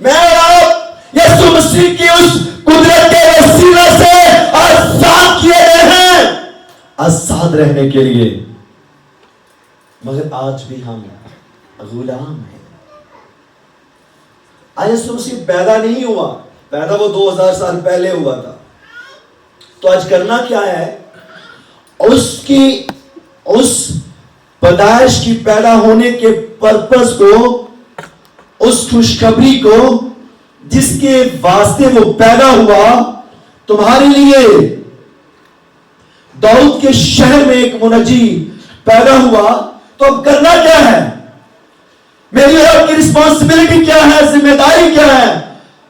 میں اور آپ یسوع مسیح کی اس قدرت کے وسیلے سے آزاد کیے گئے ہیں، آزاد رہنے کے لیے، مگر آج بھی ہم غلام ہیں۔ آج یسوع مسیح پیدا نہیں ہوا، پیدا وہ 2000 سال پہلے ہوا تھا، تو آج کرنا کیا ہے؟ اس پیدائش کی پیدا ہونے کے پرپس کو، اس خوشخبری کو جس کے واسطے وہ پیدا ہوا، تمہارے لیے داؤد کے شہر میں ایک منجی پیدا ہوا، تو اب کرنا کیا ہے؟ میری اور آپ کی رسپانسبلٹی کیا ہے؟ ذمہ داری کیا ہے؟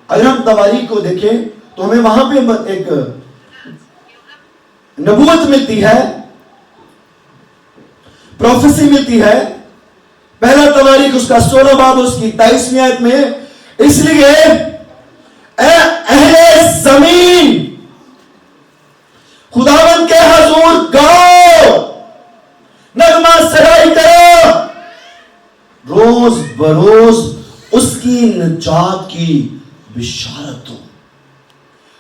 اگر ہم تواریخ کو دیکھیں تو ہمیں وہاں پہ ایک نبوت ملتی ہے، پروفیسی ملتی ہے۔ پہلا تواریخ اس کا 16 باب اس کی 23ویں آیت میں، اس لیے اے اہل زمین خداوند کے حضور گاؤ، نغمہ سرائی کرو، روز بروز اس کی نجات کی بشارت ہو۔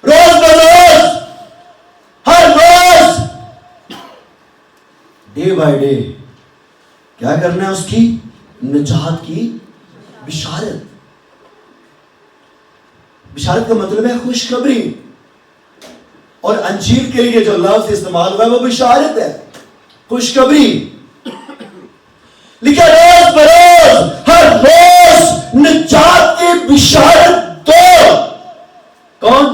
روز بروز، ہر روز، ڈے بائی ڈے کیا کرنا ہے؟ اس کی نجات کی بشارت۔ بشارت کا مطلب ہے خوشخبری، اور انجیل کے لیے جو لفظ استعمال ہوا ہے وہ بشارت ہے، خوشخبری۔ لیکن روز بروز، ہر روز نجات کی بشارت دو۔ کون؟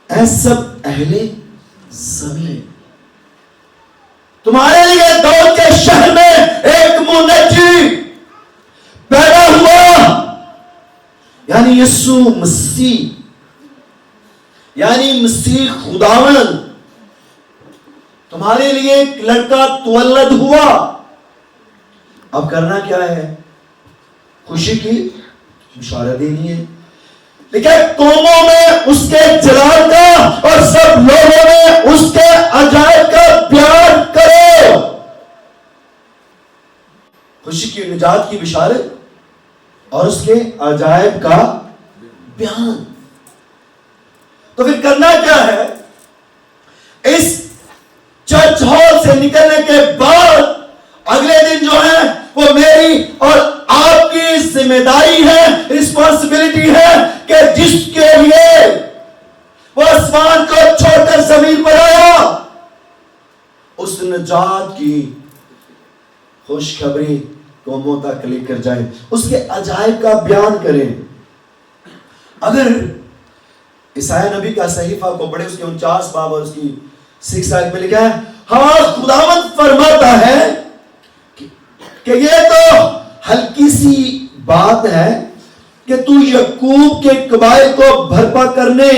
اے سب اہل زمین، تمہارے لیے داؤد کے شہر میں ایک منجی پیدا ہوا، یعنی یسوع مسیح، یعنی مسیح خداوند، تمہارے لیے ایک لڑکا تولد ہوا۔ اب کرنا کیا ہے؟ خوشی کی بشارت دینی ہے، لیکن قوموں میں اس کے جلال کا اور سب لوگوں میں اس کے عجائب کا بیان کرو۔ خوشی کی نجات کی بشارت اور اس کے عجائب کا بیان۔ تو پھر کرنا کیا ہے؟ اس چرچ ہال سے نکلنے کے بعد اگلے دن جو ہے وہ میری اور آپ کی ذمہ داری ہے، رسپانسبلٹی ہے، کہ جس کے لیے وہ آسمان کو چھوڑ کر زمین پر آیا، اس نجات کی خوشخبری قوموں تک لے کر جائیں، اس کے عجائب کا بیان کریں۔ اگر عیسائی نبی کا صحیفہ کو پڑھے، اس کے 49 باب اور اس کی 6 آیت میں لکھا ہے، ہاں خداوند فرماتا ہے کہ یہ تو ہلکی سی بات ہے کہ تو یعقوب کے قبائل کو بھرپا کرنے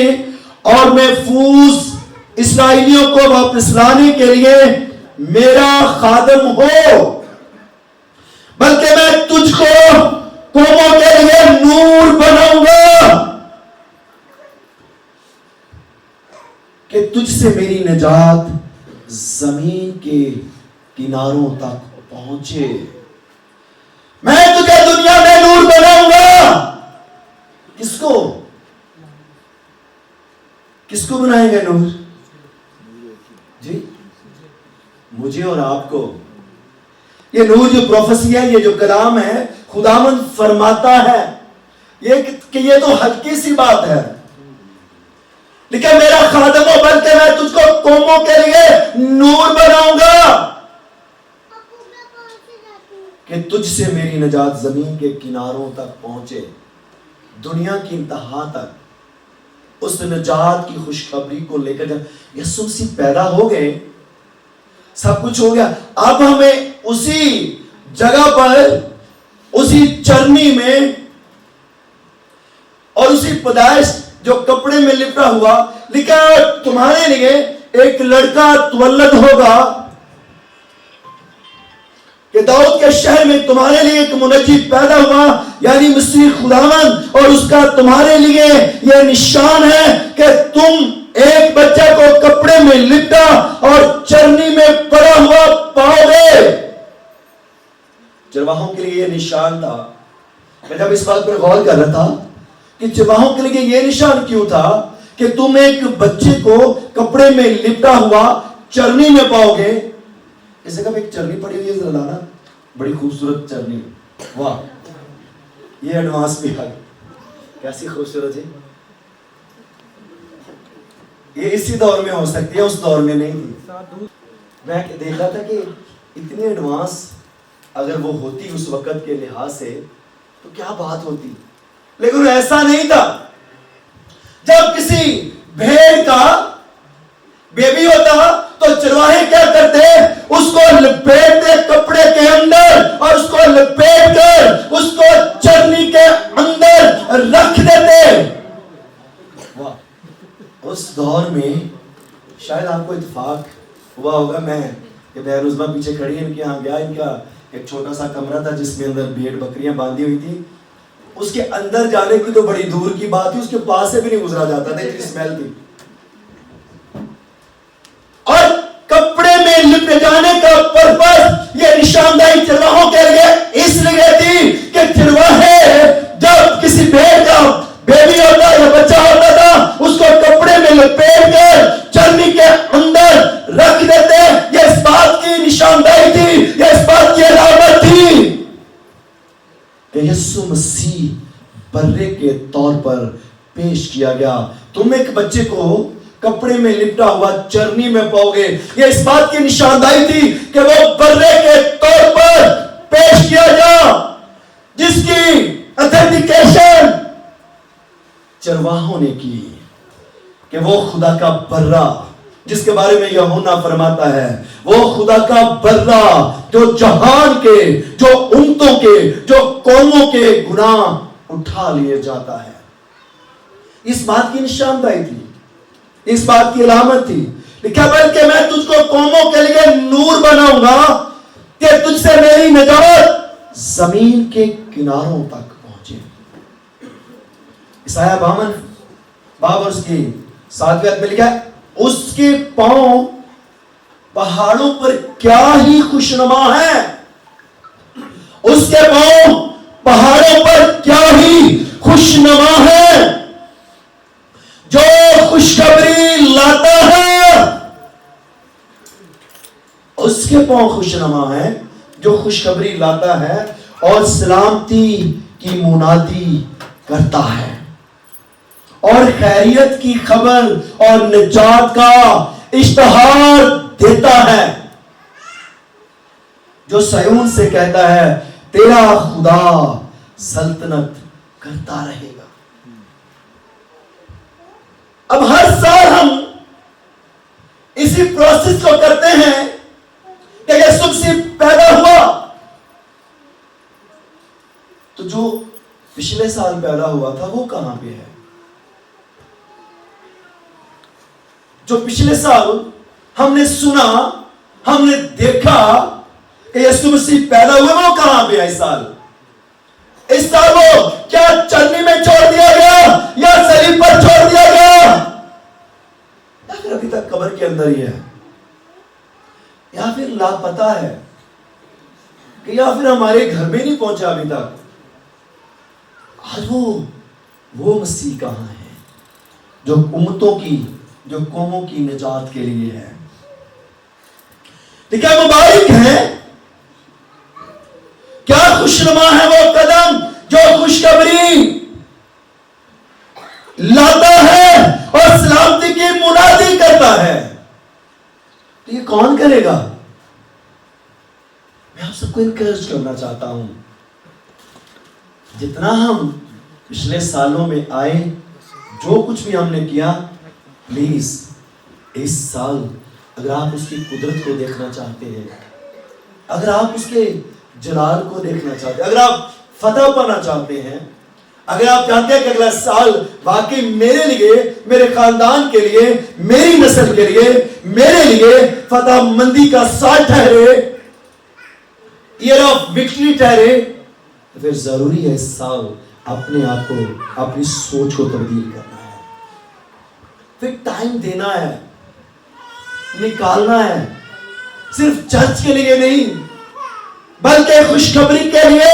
اور محفوظ اسرائیلیوں کو واپس لانے کے لیے میرا خادم ہو، بلکہ میں تجھ کو قوموں کے لیے نور بناؤں گا کہ تجھ سے میری نجات زمین کے کناروں تک پہنچے۔ میں تجھے دنیا میں نور بناؤں گا۔ کس کو؟ کس کو بنائیں گے نور؟ جی مجھے اور آپ کو۔ یہ نور جو پروفیسی ہے، یہ جو کلام ہے، خداوند فرماتا ہے کہ یہ تو ہلکی سی بات ہے، لیکن میرا خادم ہو، بلکہ میں تجھ کو قوموں کے لیے نور بناؤں گا کہ تجھ سے میری نجات زمین کے کناروں تک پہنچے، دنیا کی انتہا تک اس نجات کی خوشخبری کو لے کر جب یسوع مسیح پیدا ہو گئے، سب کچھ ہو گیا، اب ہمیں اسی جگہ پر، اسی چرنی میں اور اسی پیدائش جو کپڑے میں لپٹا ہوا لکھا ہے، تمہارے لیے ایک لڑکا تولد ہوگا، کہ داؤد کے شہر میں تمہارے لیے ایک منجی پیدا ہوا، یعنی مسیح خداوند، اور اس کا تمہارے لیے یہ نشان ہے کہ تم ایک بچہ کو کپڑے میں لپٹا اور چرنی میں پڑا ہوا پاؤ گے۔ چرواہوں کے لیے یہ نشان تھا میں جب اس بات پر غور کر رہا تھا کہ چرواہوں کے لیے یہ نشان کیوں تھا کہ تم ایک بچے کو کپڑے میں لپٹا ہوا چرنی میں پاؤ گے. اس جگہ ایک چرنی پڑی ہوئی ہے, ذرا لانا, بڑی خوبصورت چرنی. واہ, یہ ایڈوانس بھی ہے, کیسی خوبصورت ہے. یہ اسی دور میں ہو سکتی ہے, اس دور میں نہیں تھی. میں دیکھ رہا تھا کہ اتنی ایڈوانس اگر وہ ہوتی اس وقت کے لحاظ سے تو کیا بات ہوتی, لیکن ایسا نہیں تھا. جب کسی بھیڑ کا بیبی ہوتا تو چرواہے کیا کرتے, اس کو لپیٹتے کپڑے کے اندر اور اس کو لپیٹ کر اس کو چرنی کے اندر رکھ دیتے. اس دور میں شاید آپ کو اتفاق ہوا ہوگا, میں یہ بہر عظمیٰ پیچھے کھڑی ہے, ان کے یہاں گیا. ان کا ایک چھوٹا سا کمرہ تھا جس میں اندر بھیڑ بکریاں باندھی ہوئی تھی. اس کے اندر جانے کی تو بڑی دور کی بات تھی, اس کے پاس سے بھی نہیں گزرا جاتا تھا, اتنی اسمیل تھی. اور کپڑے میں لپٹ جانے کا پرپس یہ نشاندہی چرواہوں کے لیے اس لیے تھی کہ چرواہے جب کسی بھیڑ کا بیبی ہوتا یا بچہ ہوتا تھا اس کو کپڑے میں لپیٹ کر چرنی کے اندر رکھ دیتے. یہ اس بات کی نشاندہی تھی, یہ اس بات کی علامت تھی کہ یسوع مسیح برے کے طور پر پیش کیا گیا. تم ایک بچے کو کپڑے میں لپٹا ہوا چرنی میں پاؤ گے. یہ اس بات کی نشاندہی تھی کہ وہ برے کے طور پر پیش کیا گیا, جس کی اتھینٹیکیشن چرواہوں نے کی کہ وہ خدا کا برہ, جس کے بارے میں یوحنا فرماتا ہے, وہ خدا کا برہ جو جہان کے, جو امتوں کے, جو قوموں کے گناہ اٹھا لیے جاتا ہے. اس بات کی نشاندہی تھی, اس بات کی علامت تھی. لکھا بلکہ میں تجھ کو قوموں کے لیے نور بناؤں گا کہ تجھ سے میری نجات زمین کے کناروں تک پہنچے. عیسائیہ 52 باب اور اس کی 7ویں آیت میں لکھا ہے, اس کے پاؤں پہاڑوں پر کیا ہی خوشنما ہے. اس کے پاؤں پہاڑوں پر کیا ہی خوشنما ہے, جو خوشخبری لاتا ہے. اس کے پاؤں خوشنما ہے جو خوشخبری لاتا ہے اور سلامتی کی منادی کرتا ہے اور خیریت کی خبر اور نجات کا اشتہار دیتا ہے, جو صیون سے کہتا ہے تیرا خدا سلطنت کرتا رہے گا. اب ہر سال ہم اسی پروسیس کو کرتے ہیں کہ یسوع مسیح پیدا ہوا, تو جو پچھلے سال پیدا ہوا تھا وہ کہاں پہ ہے؟ جو پچھلے سال ہم نے سنا, ہم نے دیکھا کہ یسوع مسیح پیدا ہوئے, وہ کہاں پہ ہے اس سال؟ اس سال وہ کیا چرنی میں چھوڑ دیا گیا یا صلیب پر چھوڑ دیا گیا یا پھر ابھی تک قبر کے اندر ہی ہے, یا پھر لاپتہ ہے, کہ یا پھر ہمارے گھر میں نہیں پہنچا ابھی تک. آج وہ مسیح کہاں ہے جو امتوں کی, جو قوموں کی نجات کے لیے ہے؟ کیا مبارک ہے, کیا خوشنما ہے وہ قدم جو خوشخبری لاتا ہے اور سلامتی کی منادی کرتا ہے. تو یہ کون کرے گا؟ میں آپ سب کو انکریج کرنا چاہتا ہوں, جتنا ہم پچھلے سالوں میں آئے, جو کچھ بھی ہم نے کیا, پلیز اس سال اگر آپ اس کی قدرت کو دیکھنا چاہتے ہیں, اگر آپ اس کے جلال کو دیکھنا چاہتے ہیں, اگر آپ فتح پانا چاہتے ہیں, اگر آپ چاہتے ہیں کہ اگلا سال واقعی میرے لیے, میرے خاندان کے لیے, میری نسل کے لیے, میرے لیے فتح مندی کا سال ٹھہرے, ایئر آف وکٹری ٹھہرے, تو پھر ضروری ہے اس سال اپنے آپ کو, اپنی سوچ کو تبدیل کرنا ہے, پھر ٹائم دینا ہے, نکالنا ہے, صرف چرچ کے لیے نہیں بلکہ خوشخبری کے لیے.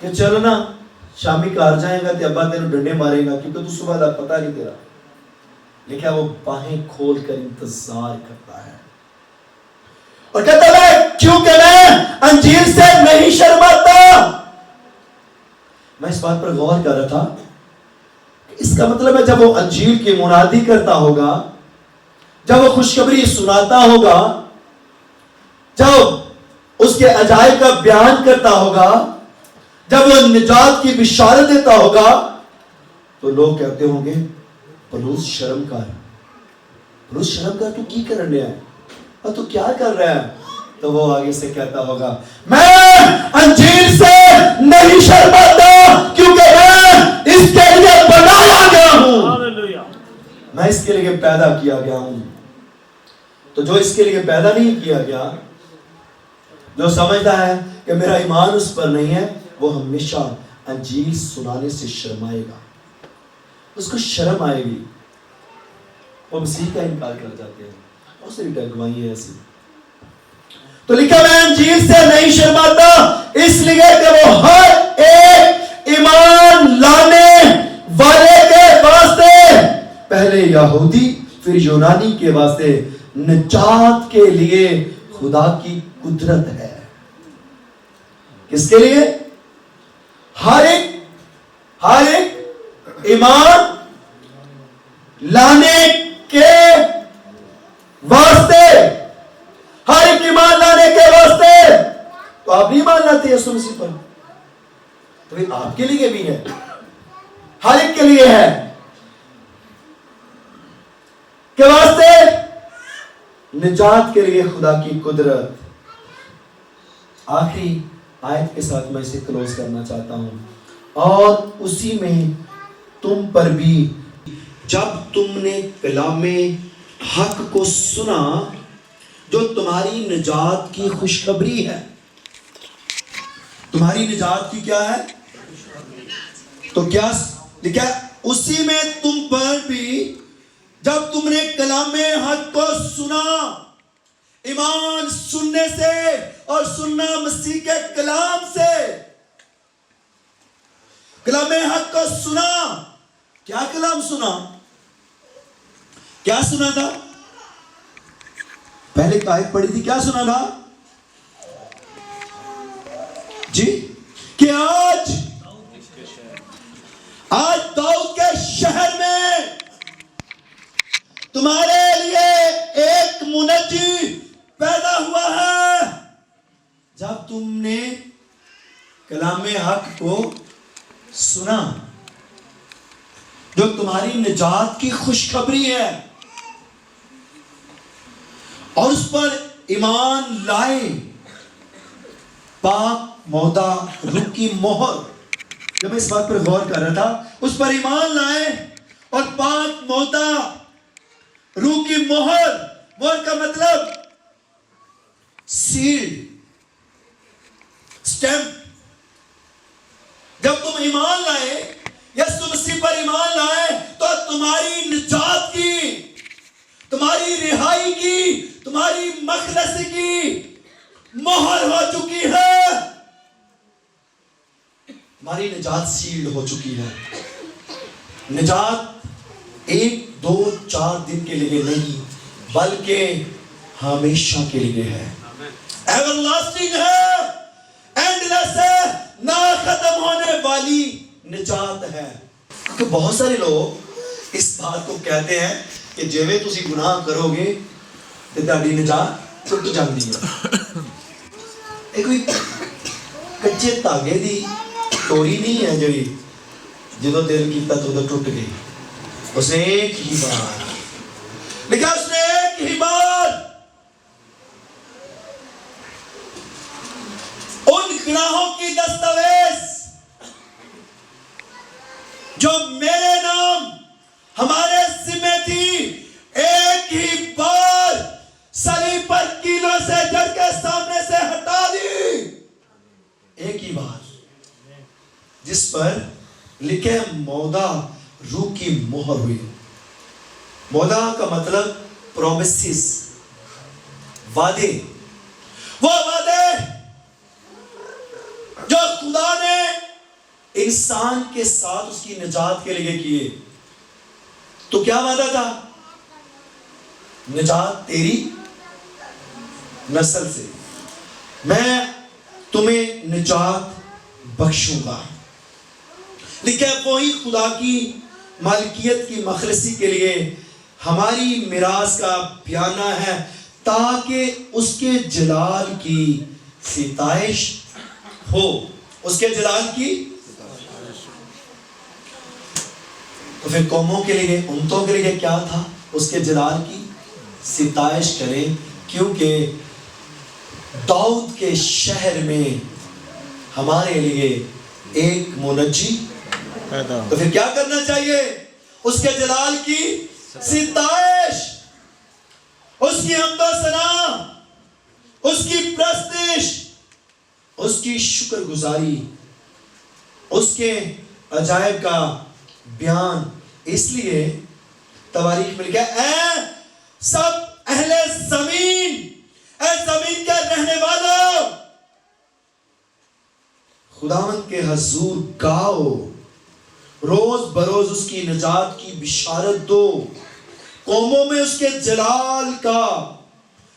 کہ چلو نا شامی کار جائے گا تو ابا تیرے ڈنڈے مارے گا کیونکہ تو صبح دا پتہ نہیں تیرا، لیکن وہ باہیں کھول کر انتظار کرتا ہے اور کہتا ہے کیونکہ میں انجیل سے نہیں شرماتا. میں اس بات پر غور کر رہا تھا، اس کا مطلب ہے جب وہ انجیل کی منادی کرتا ہوگا، جب وہ خوشخبری سناتا ہوگا، جب اس کے عجائب کا بیان کرتا ہوگا، جب وہ نجات کی بشارت دیتا ہوگا، تو لوگ کہتے ہوں گے پولس شرم کر، پولس شرم کر، تو کی کر رہا ہے اور تو کیا کر رہا ہے؟ تو وہ آگے سے کہتا ہوگا میں انجیل سے نہیں شرماتا کیونکہ میں اس کے لیے بنایا گیا ہوں، میں اس کے لیے پیدا کیا گیا ہوں. تو جو اس کے لیے پیدا نہیں کیا گیا، جو سمجھتا ہے کہ میرا ایمان اس پر نہیں ہے، وہ ہمیشہ انجیل سنانے سے شرمائے گا، اس کو شرم آئے گی، وہ مسیح کا انکار کر جاتے ہیں. بہت ساری ٹرگمائی ہے ایسی. تو لکھا میں انجیل سے نہیں شرماتا اس لیے کہ وہ ہر ایک ایمان لانے والے کے واسطے، پہلے یہودی پھر یونانی کے واسطے نجات کے لیے خدا کی قدرت ہے. کس کے لیے؟ ہر ایک ایمان لانے کے واسطے، ہر ایک ایمان لانے کے واسطے. تو آپ نہیں مان لاتے یسوع مسیح پر، تو یہ آپ کے لیے بھی ہے، ہر ایک کے لیے ہے کے واسطے نجات کے لیے خدا کی قدرت. آخری آیت کے ساتھ میں اسے کلوز کرنا چاہتا ہوں. اور اسی میں تم پر بھی جب تم نے کلام حق کو سنا جو تمہاری نجات کی خوشخبری ہے. تمہاری نجات کی کیا ہے؟ تو کیا لکھا ہے؟ اسی میں تم پر بھی جب تم نے کلام حق کو سنا، ایمان سننے سے اور سننا مسیح کے کلام سے، کلام حق کو سنا. کیا کلام سنا؟ کیا سنا تھا؟ پہلے ایک آیت پڑھی تھی، کیا سنا تھا جی؟ کہ آج داؤد کے شہر میں تمہارے لیے ایک منجی پیدا ہوا ہے. جب تم نے کلام حق کو سنا جو تمہاری نجات کی خوشخبری ہے اور اس پر ایمان لائے، پاک مودہ روح کی مہر. جب میں اس بات پر غور کر رہا تھا، اس پر ایمان لائے اور پاک مودہ روح کی مہر. مہر کا مطلب سیل، سٹیمپ. جب تم ایمان لائے، یسوع مسیح پر ایمان لائے، تو تمہاری نجات کی، تمہاری رہائی کی، تمہاری مخلص کی مہر ہو چکی ہے. تمہاری نجات سیلڈ ہو چکی ہے. نجات 1 2 4 دن کے لیے نہیں بلکہ ہمیشہ کے لیے ہے، ایور لاسٹنگ ہے، اینڈلیس ہے، نہ ختم ہونے والی نجات ہے. کیونکہ بہت سارے لوگ اس بات کو کہتے ہیں کہ جیویں تسی گناہ کرو گے تے تہاڈی نجات ٹوٹ جاندی ہے. ایک کوئی کچے دھاگے دی ٹوری نہیں ہے جڑی جدوں دل کیتا تو ٹوٹ گئی. اس نے ایک ہی بار لیکن اس نے ایک ہی بار ان گناہوں کی دستاویز جو میرے نام ہمارے ذمہ تھی، ایک ہی بار صلیب پر کیلوں سے جڑ کے سامنے سے ہٹا دی. ایک ہی بار، جس پر لکھے مودہ روح کی مہر ہوئی. مودہ کا مطلب پرومیسز، وعدے. وہ وعدے جو خدا نے انسان کے ساتھ اس کی نجات کے لیے کیے. تو کیا وعدہ تھا؟ نجات تیری نسل سے، میں تمہیں نجات بخشوں گا. لیکن وہی خدا کی مالکیت کی مخلصی کے لیے ہماری میراث کا بیانہ ہے تاکہ اس کے جلال کی ستائش ہو. اس کے جلال کی، تو پھر قوموں کے لیے، امتوں کے لیے کیا تھا؟ اس کے جلال کی ستائش کریں، کیونکہ داؤد کے شہر میں ہمارے لیے ایک منجی پیدا. تو پھر کیا کرنا چاہیے؟ اس کے جلال کی ستائش، اس کی حمد و ثنا، اس کی پرستش، اس کی شکر گزاری، اس کے عجائب کا بیان. اس لیے تواریخ میں لکھا ہے، اے سب اہل زمین، اے زمین کے رہنے والوں، خداوند کے حضور گاؤ، روز بروز اس کی نجات کی بشارت دو، قوموں میں اس کے جلال کا،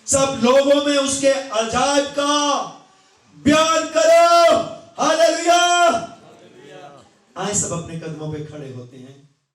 سب لوگوں میں اس کے عجائب کا بیان کرو. ہاللیلویا. آئیں سب اپنے قدموں پہ کھڑے ہوتے ہیں.